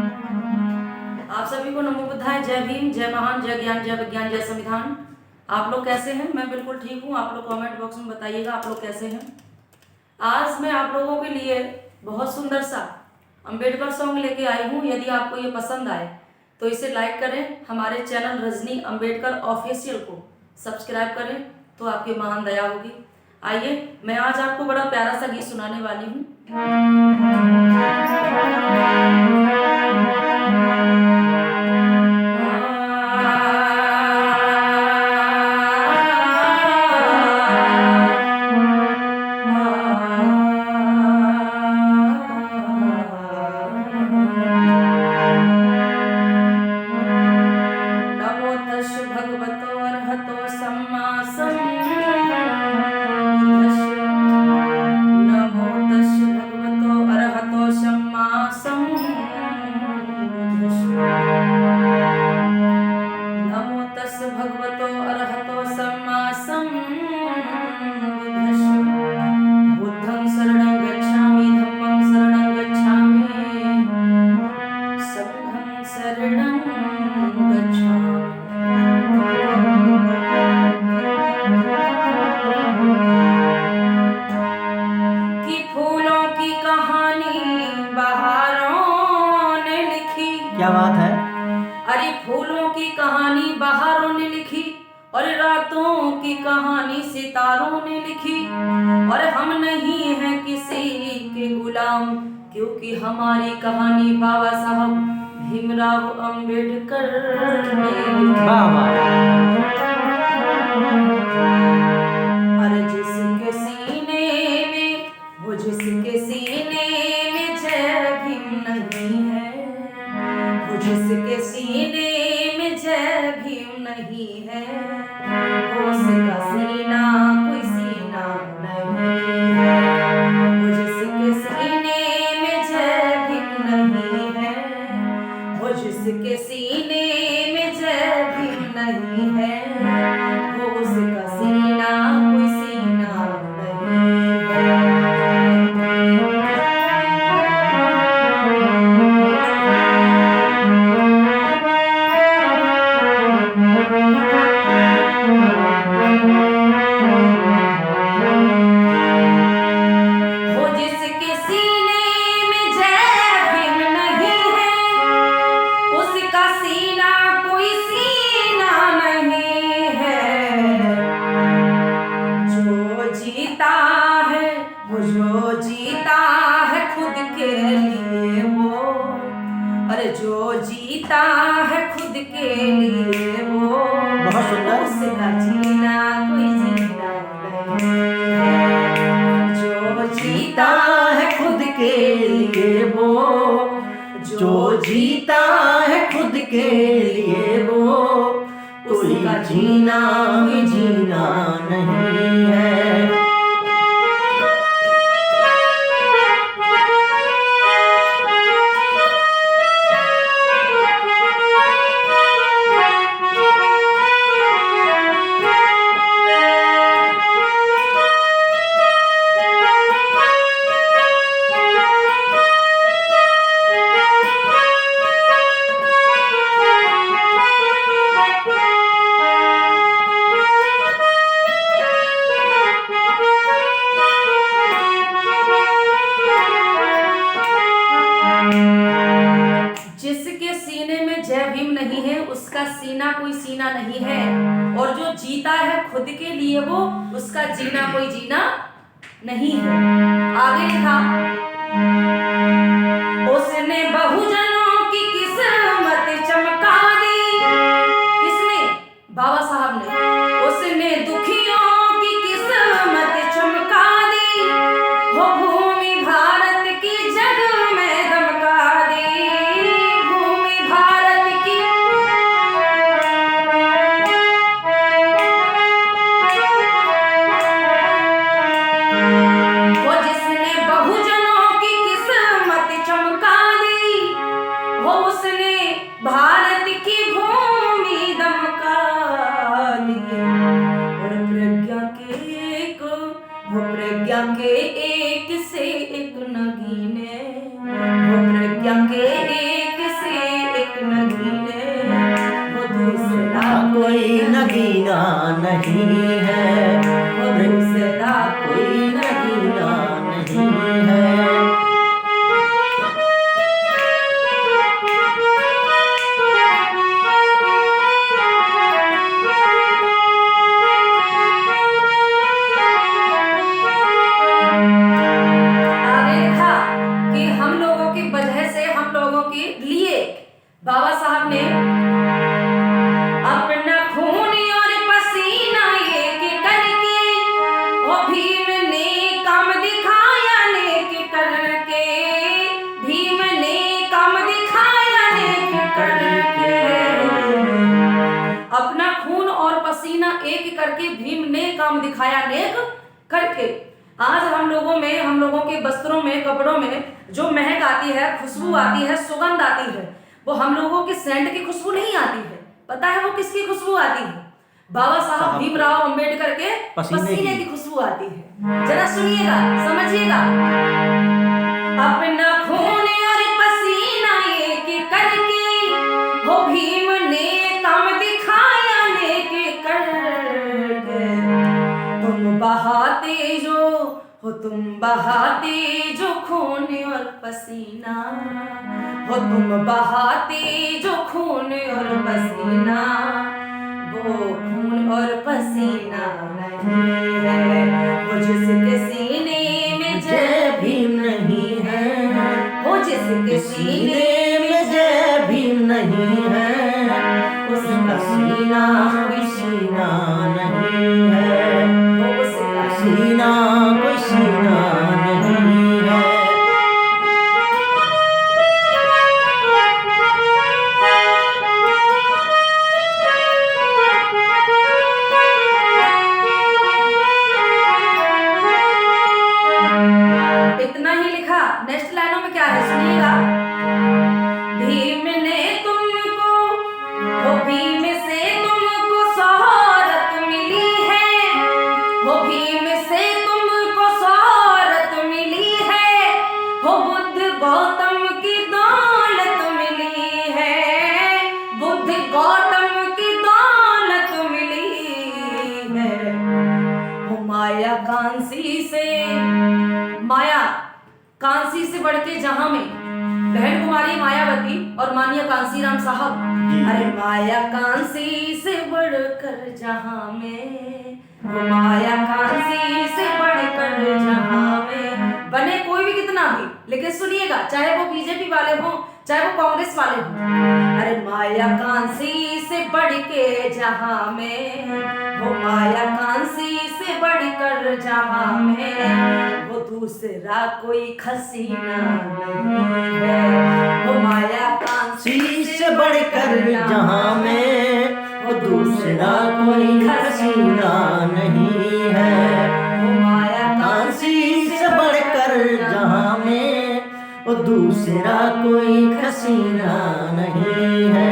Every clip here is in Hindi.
आप सभी को नमो बुद्धाय, जय भीम, जय महान, जय ज्ञान, जय विज्ञान, जय संविधान। आप लोग कैसे हैं? मैं बिल्कुल ठीक हूँ। आप लोग कमेंट बॉक्स में बताइएगा आप लोग कैसे हैं। आज मैं आप लोगों के लिए बहुत सुंदर सा अंबेडकर सॉन्ग लेके आई हूँ। यदि आपको ये पसंद आए तो इसे लाइक करें, हमारे चैनल रजनी अंबेडकर ऑफिशियल को सब्सक्राइब करें तो आपकी महान दया होगी। आइए, मैं आज आपको बड़ा प्यारा सा गीत सुनाने वाली हूँ। नमो तस् भगवतो अर्हतो सम्मा सम्बुद्धस्य। नमो तस् भगवतो अर्हतो सम्मा सम्बुद्धस्य। नमो तस् भगवतो अर्हतो सम्मा सम्बुद्धस्य। बुद्धं शरणं गच्छामि, धम्मं शरणं गच्छामि, संघं शरणं गच्छामि। कि फूलों की कहानी बहारों ने लिखी। क्या बात है? अरे फूलों की कहानी बहारों ने लिखी और रातों की कहानी सितारों ने लिखी। और हम नहीं हैं किसी के गुलाम, क्योंकि हमारी कहानी बाबा साहब भीमराव अंबेडकर ने लिखी। वाह वाह। अरे जिसके सीने में, वो जिसके सीने में जय भीम नहीं है, वो जिसके सीने में जय भीम नहीं है, उसका सीना कोई सीना नहीं है। वो जिसके सीने में जय भीम नहीं है, वो जिसके सीने में जय भीम नहीं है, वो उसका सीना कोई सीना नहीं है। वो जिसके सीने में जय भीम नहीं है, उसका सीना कोई सीना नहीं है। जो जीता है, वो जो जीता है खुद के लिए वो, अरे जो जीता है खुद के लिए वो, बहुत सुंदर। उसका जीना कोई जीना नहीं है। जो जीता है खुद के लिए वो, जो जीता है खुद के लिए वो, कोई उसका जीना भी जीना नहीं है। जिसके सीने में जय भीम नहीं है, उसका सीना कोई सीना नहीं है। और जो जीता है खुद के लिए वो, उसका जीना कोई जीना नहीं है। आगे लिखा, उसने बहुजनों की किस्मत चमका दी। किसने? बाबा साहब ने। उसने दुखियों की किस्मत चमका दी, हो भूमि भारत की जग में दमका दी। भूमि भारत की, वो जिसने बहुजनों की किस्मत चमका दी, वो उसने भारत की भूमि दमका दी। और प्रज्ञा के एक से एक नगीने, वो प्रज्ञा के एक नहीं है, वो दूसरा कोई नगीना नहीं है, वो दूसरा कोई नगीना नहीं है। बाबा साहब ने अपना खून और पसीना एक करके, वो भीम ने काम दिखाया नेक करके, भीम ने काम दिखाया नेक करके। अपना खून और पसीना एक करके भीम ने काम दिखाया नेक करके। आज हम लोगों के वस्त्रों में, कपड़ों में जो महक आती है, खुशबू आती है, सुगंध आती है, वो हम लोगों की सेंट की खुशबू नहीं आती है। पता है वो किसकी खुशबू आती है? बाबा साहब भीमराव अंबेडकर के पसीने की खुशबू आती है। जरा सुनिएगा, समझिएगा। अपना खून और पसीना एक करके, वो भीम ने काम दिखाया नेक करके। तुम बहाते जो खून और पसीना, हो तुम बहाते जो खून और पसीना, वो खून और पसीना नहीं है, वो जिसके सीने में जय भीम नहीं है, वो जिसके सीने में जय भीम नहीं है, उसका सीना कोई सीना नहीं है, वो उसका सीना कोई सीना नहीं है। इतना ही लिखा। नेक्स्ट लाइनों में क्या है सुनिएगा। भीम ने तुमको, वो भीम से तुमको शोहरत मिली है, वो भीम से तुमको शोहरत मिली है, वो बुद्ध गौतम की दौलत मिली है, बुद्ध गौतम की दौलत मिली है। वो माया कांसी से बढ़ के जहां में बहन कुमारी मायावती और माननीय कांसीराम साहब, अरे माया कांसी से बढ़कर जहां में, वो माया कांसी से बढ़कर जहां में, बने कोई भी कितना भी, लेकिन सुनिएगा, चाहे वो बीजेपी वाले हों, चाहे वो कांग्रेस वाले हों, अरे माया कांसी से बढ़ के जहां में, वो माया कांसी से बढ़कर जहां में, वो दूसरा कोई खसीना नहीं है, वो माया कांसी से बढ़कर जहां में, वो दूसरा कोई खसीना नहीं है, वो माया कांसी से बढ़कर जहां में, वो दूसरा कोई खसीना नहीं है।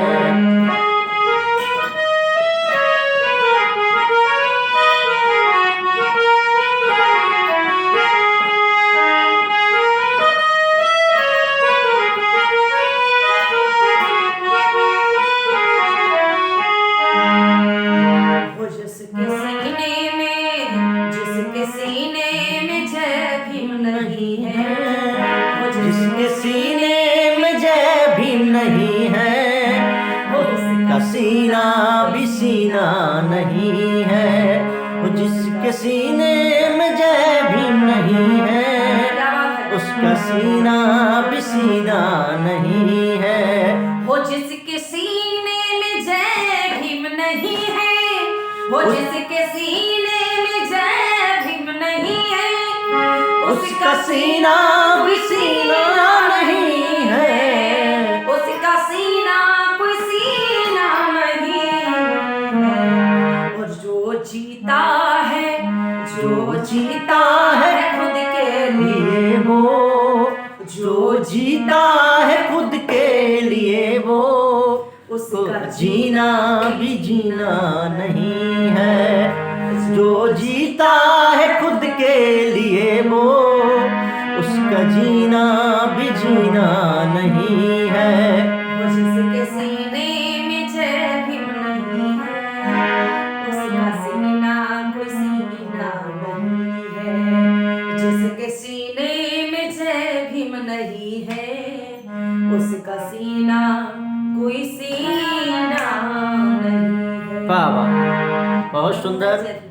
जिसके सीने में जय भीम नहीं है, जिसके सीने में जय भीम नहीं है, उसका सीना भी सीना नहीं है, वो जिसके सीने में जय भीम नहीं है, उसका सीना भी सीना नहीं है, वो जिसके सीने में जय भीम नहीं है, वो जिसके सीने में जय भीम नहीं है, उसका सीना भी सीना नहीं है, उसका सीना कोई सीना नहीं है। और जो जीता है खुद के लिए, वो जो जीता है खुद के लिए, वो उसका जीना भी जीना नहीं है, जो जीता है खुद के लिए, वो उसका जीना भी जीना नहीं है, वो जिसके नहीं है, उसका सीना कोई सीना नहीं है। वाह वाह, बहुत सुंदर।